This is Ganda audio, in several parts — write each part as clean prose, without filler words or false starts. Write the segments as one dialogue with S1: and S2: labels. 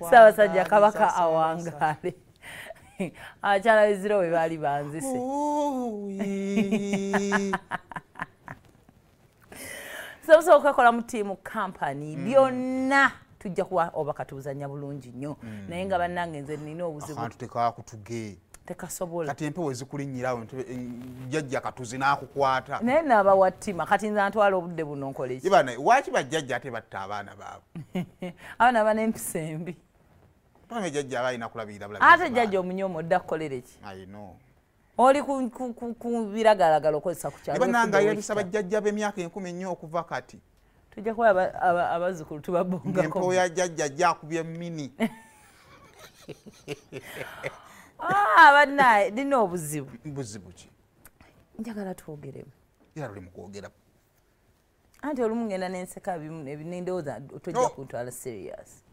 S1: Ssaabasajja Kabaka awangaale. Abakyala b'eziro bwe baali banzise. Sobusobola okukakola mu tiimu kampani byonna tujja kuba oba katuzanya bulungi nnyo naye nga bannange nze nina obuzibu
S2: akantu tekakutuge
S1: tekasobola
S2: kati empewo ezikulinnyirawo jjajja katuzi n'akukwata
S1: naye n'abawa ttima kati nze ntwala obudde buno nkole ki
S2: ibana waki bajjajja ate batta abaana baabwe
S1: abaana bana empisa embi
S2: pame jjajja abalina kulabirira
S1: ate jjajja omunyomo odda kukolera ki oli ku biragalagala okozesa ku kyalo
S2: ibananga yabisa bajjajja b'emyaka 10 okuva kati
S1: tujja kuba abazzukulu tubabongako
S2: empewo ya jjajja ajja akubye mini
S1: bannaye nina obuzibu
S2: ki
S1: njagala twogeremu
S2: era luli mu kwogera
S1: anti olumu ngenda nenseka nendowooza tojja kuntwala serious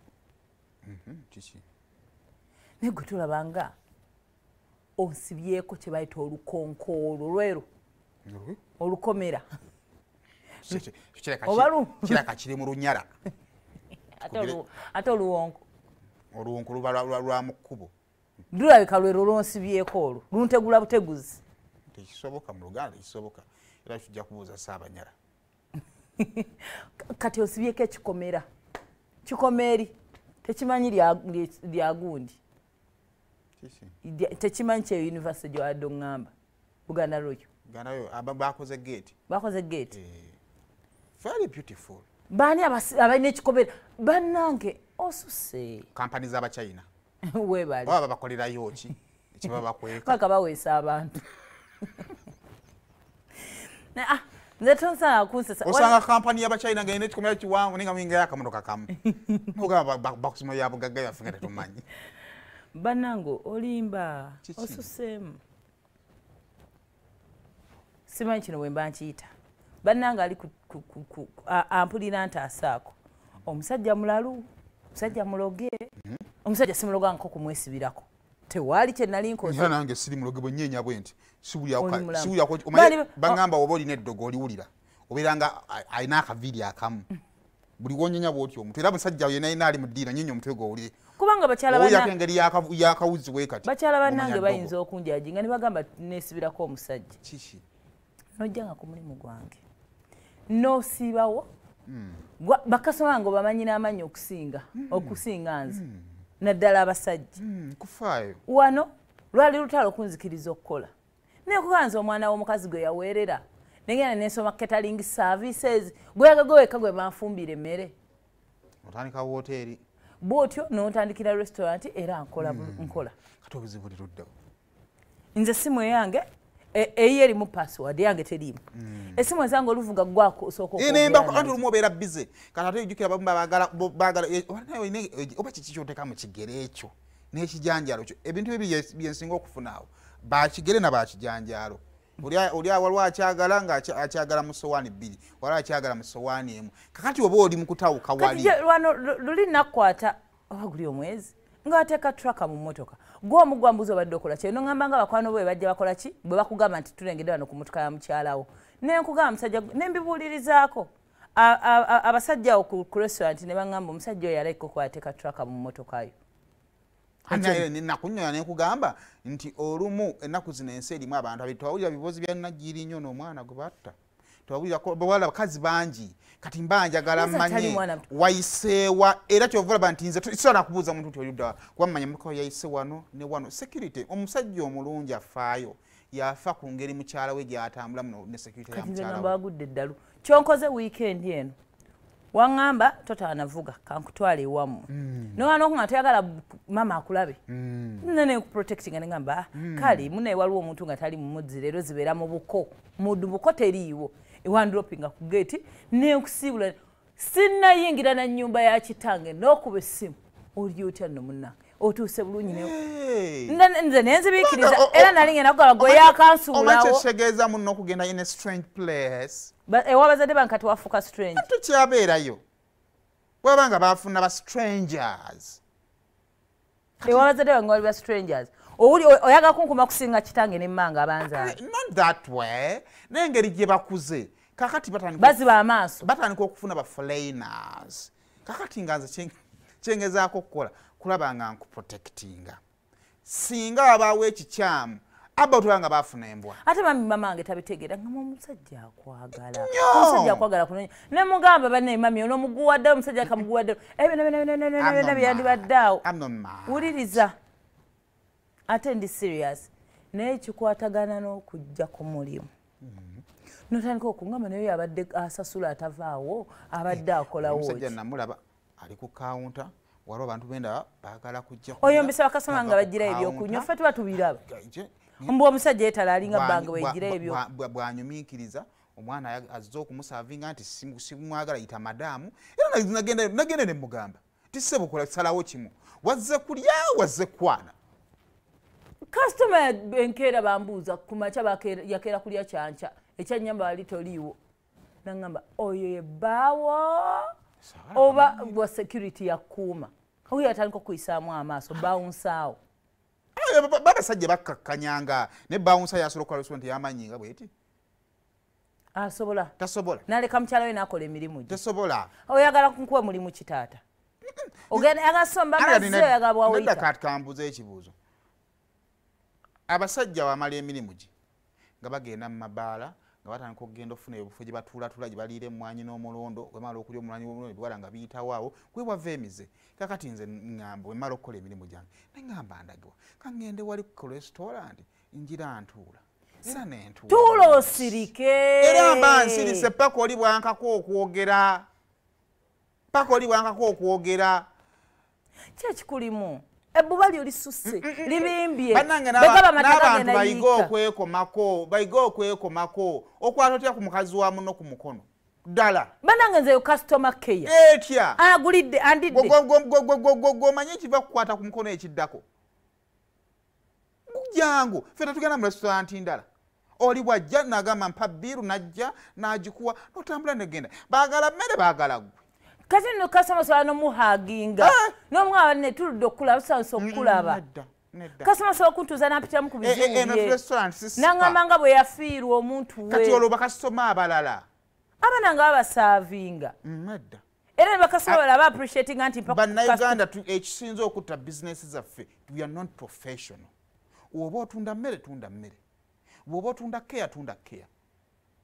S2: kiki
S1: naye gwe tulabanga onsibyeko kye bayita olukonkoolo lwero olukomera
S2: kiraka kiri mu lunyala
S1: ate oluwonko
S2: luba lwa mu kkubo
S1: lulabika lwero olwonsibyeko olwo luntegula buteguzi
S2: tekisoboka mu Luganda tekisoboka era tujja kubuuza Ssaabanyala
S1: kati osibyeko ekikomera kikomeeri tekimanyi lya gundi tekimanyi kye yunivasite gyewadde oŋŋamba Buganda Royal
S2: bakoze gate very beautiful
S1: baani abalina ekikomera bannange osuse
S2: kampani z'Abachina
S1: webali
S2: baba bakolerayo ki ekiba bakweka
S1: paka baweesa abantu nze tonsala kunsesa
S2: osanga kampani y'Abachina ng'erina ekikomera kiwanvu ninga muyingira akamotoka kamu nogamba bakusima ya bugagga yaffe nga tetumanyi
S1: bannange olimba osuseemu simanyi kino bwe mba nkiyita bannange ali ampulira ntaasaako omusajja mulalu omusajja muloge omusajja simuloga nko kumwesibirako tewaali kye nali nkoze
S2: nange siri muloge bwe nyeenya bwe nti bagamba oba olina eddogo oliwulira obeeranga alina akaviiri akamu buli wonyenya bwoti omuntu era musajja yenayina ali mu ddiina nyenya omutwe gwowulire
S1: kubanga bakyala
S2: engeri yakawuzi bwe kati
S1: bakyala bannange bayinza okunjajinga ne bagamba nesibirako omusajja
S2: kiki
S1: nojjanga ku mulimu gwange nosiibawo bakasoma nga obamanyi n'amanyi okusinga nze naddala abasajja
S2: kufaayo
S1: wano lwali lutalo okunzikiriza okukola naye kuganza omwana w'omukazi gwe yaweerera negenda nensoma catering services gwegagoweka gwe banfumbira emmere
S2: otandika woteeri
S1: bwotyo n'otandikira restaurant era nkola
S2: kati obuzibu liruddawo
S1: nze simu yange eyo erimu password yange teriimu esimu ezange oluvuga
S2: gwakosookaanti olumu obeera bize kati ate ejjukira bamu baagala oba kiki kyoteeka mu kigere ekyo n'ekijanjalo kyo ebintu ebyo byensinga okufunaawo bakigere na bakijanjalo oli waliwo akyagala nga akyagala mu sowaani 2 waliwo akyagala mu sowaani 1 kakati oba oli mu kutawuka wali
S1: wano luli nakukwata oba guli omwezi ng'ateeka traka mu mmotoka gw'omugwa mbuzi obadde okola kye noŋŋamba nga bakwano bwe bajja bakola ki bwe bakugamba nti tulengedde wano ku mmotoka ya mukyalawo naye nkugamba musajja nembibuulirizaako abasajja awo ku restaurant ne baŋŋamba omusajja oyo alaika okwateeka traka mu mmotoka yo
S2: nakunyola nekugamba nti olumu ennaku zino ensi erimu abantu abitwawulira bibozi bya Nagiri nnyo n'omwana gwe batta tewabulira bawala bakazi bangi kati mbanjagala mmanye wayiseewa era kyovulaba nti nze tusobola kubuuza muntu nti oludda kuba mmanya muko yayise wano ne wano security omusajja omulungi afaayo yafa ku ngeri mukyala we gy'atambula muno ne security ya mukyala we
S1: bagudde eddalu kyonkoze weekend eno waŋŋamba totaanavuga kankutwala ewamu nowana okunga toyagala mama akulabe nene kuprotectinga neŋŋamba kale mune waliwo omuntu nga tali mu muzzi leero zibeera mu buko mudu buko teriiwo ewandropinga ku gate nenkusiibula sinnayingira na nnyumba ya kitange n'okuba essimu oli otya nno munnange otuuse bulungi nze nenzibiikiriza era nali ngenda kugala gwe yakansuulawo
S2: omakyetegeeza muno okugenda in a strange place
S1: ewabazadde bange tewafuuka strange
S2: tukyabeerayo bwaba nga bafuna ba strangers
S1: ewabazadde bange wali ba strangers owuli oyagala kunkuma kusinga kitange nemmanga abanzaala
S2: not that way n'engeri gye bakuze kakati
S1: baziba amaaso
S2: batandika okufuna ba foreigners kakati nga nze kyengezaako okukola kulaba nga nkuprotectinga singa wabaawo ekikyamu aba otulanga bafuna embwa
S1: ate mama wange tabitegeera nga omusajja akwagala kunonya ne mugamba banne mami ono muguwadde omusajja akamuguwadde ebyo byandibaddeawo wuliriza ate ndi serious naye kikwatagana n'okujja ku mulimu notandika okungamba naye abadde asasula atavaawo abadde akolawo
S2: omusajja namulaba ali ku kawunta waliwo abantu benda baagala kujja
S1: oyombesa bakasoma nga bagira ebyokunywa ffe tuba tubiraba mbwa omusajja yetala alinga bbanga wegira ebyo
S2: bwanyumiikiriza omwana azze okumusavinga nti simwagala yita madaamu era nagenda ne mugamba tisebukola salawo kimu wazze kulya wazze kwana
S1: kasitoma enkeera bambuuza ku makya yakeera kulya kyanca ekyanyamba wali toliiwo nagamba oyo yebbaawo oba bwa security yakuuma oyo yatandika okuyisaamu amaaso bawunsaawo
S2: babasajja bakkakkanyanga ne bawunsa yasobola okukola restaurant yamanyinga bweti
S1: asobola
S2: tasobola
S1: naleka mukyala we nakola emirimu gye
S2: tasobola
S1: oyagala kunkuwa mulimu kitaata ogenda yagasomba mazioyagala bwawita
S2: kati kambuza ekibuuzo abasajja wamala emirimu gye nga bagenda mu mabaala nga batandika okugenda okufuna ebifo gye batuulatula gye baliira emmwanyi n'omulondo wemala okulya omulwanyi w'omulondo ebiwala nga biyitawaawo kwe wava emize kakati nze ŋŋamba wemala okukola emirimu gyange neŋŋamba ndagibwa kangende wali ku restaurant njira ntuula era nentuula
S1: tuula osirike
S2: era mba nsirise paka oli bwankako okwogera
S1: kyekikulimu ebbuba lyo lisusse libimbye
S2: n'abantu bayiga okwekomako okwata otya ku mukazi wa muno ku mukono ddala
S1: banange nzeyo customer care
S2: etya
S1: agulidde andidde
S2: gomanyi ekiva kukwata ku mukono ekiddako jangu fena tugenda mu restaurant ndala oli bwajja nagamba mpa bbiiru najja n'agikuwa notambula negenda baagala mmere baagala gwe
S1: kati no customer sola no muhaginga n'omwana ne tuludde okulaba tusansa okulaba customer sola kuntuuza n'apitamu ku bizibu bye n'angamba nga bwe yafiirwa omuntu we
S2: kati olwo bakasitoma abalala
S1: abana nga babasaavinga era ne bakasitoma balaba appreciatinga nti
S2: bannayuganda ekisinza okutta bizinesi zaffe we are not professional oba otunda mmere tunda mmere bw'oba otunda keya tunda keya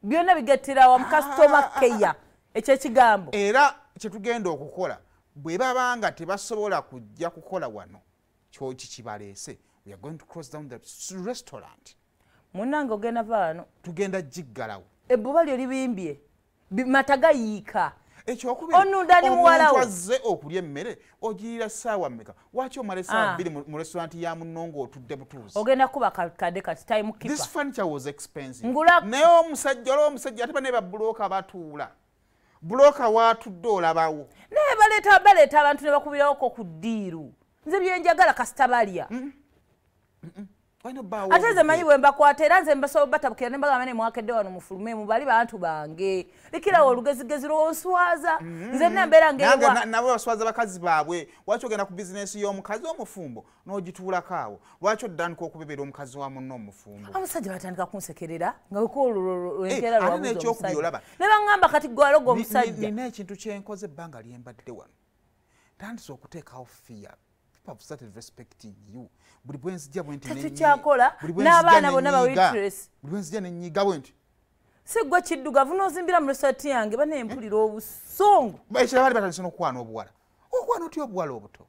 S1: byonna bigattira wa customer care ekyekigambo
S2: era kyetugenda okukola bwe baba nga tebasobola kujja kukola wano kibaleese we are going to close down the restaurant
S1: munnange ogenda vaano
S2: tugenda jiggalawo
S1: ebbuba lyo libimbye matagayiika
S2: omuntu azze okulya emmere ogirira ssaawa mmeka waki omala essaawa bbiri mu restaurant ya munno ng'otudde butuuzi
S1: ogenda kuba kadde kati time keeper
S2: this furniture was expensive naye omusajja olwo omusajja ate bane babbulooka batuula bulooka watudde olabawo
S1: naye baleeta abantu ne bakubirawoko ku ddiiru nze byenjagala kasita balya ate nze manyi bwe mbakwata era nze mbasobola batabukira ne mbagamba ne mwakedde wano mufulume mu bali bantu bange lekerawo olugezigezi lwonswaza nze nambeera
S2: nabo baswaza bakazi baabwe lwaki ogenda ku bizinesi y'omukazi w'omufumbo n'ogituulako awo lwaki oddandika okubebera omukazi wa munno omufumbo
S1: abasajja batandika kunsekerera nga wekolwenkeera
S2: lwabuuza
S1: ne baŋŋamba kati gwaloga omusajja
S2: nina ekintu kyenkoze ebbanga lyembadde wano tandise okuteekawo fear people have started respecting you buli bwenzija bwenti
S1: tetukyakola n'abaana bonna bawaitress
S2: buli bwenzija nenyiga bwenti
S1: si gwe kiddugavu n'ozimbira mu resort yange banempulira obusungu
S2: ekirala bali batandise n'okukwana obuwala okwana otya obuwala obuto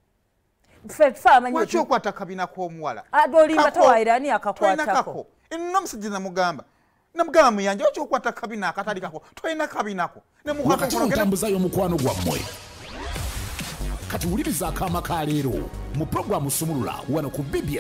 S1: waki
S2: okwata kabina k'omuwala
S1: olimba tawaira ani akakwatako
S2: nno omusajja namugamba muyanja waki okwata kabina akatali kako tolina kabinako
S3: nemutambuzayo omukwano gwammwe kati wuliriza akaama ka leero mu puroguramu sumulula wano ku BBI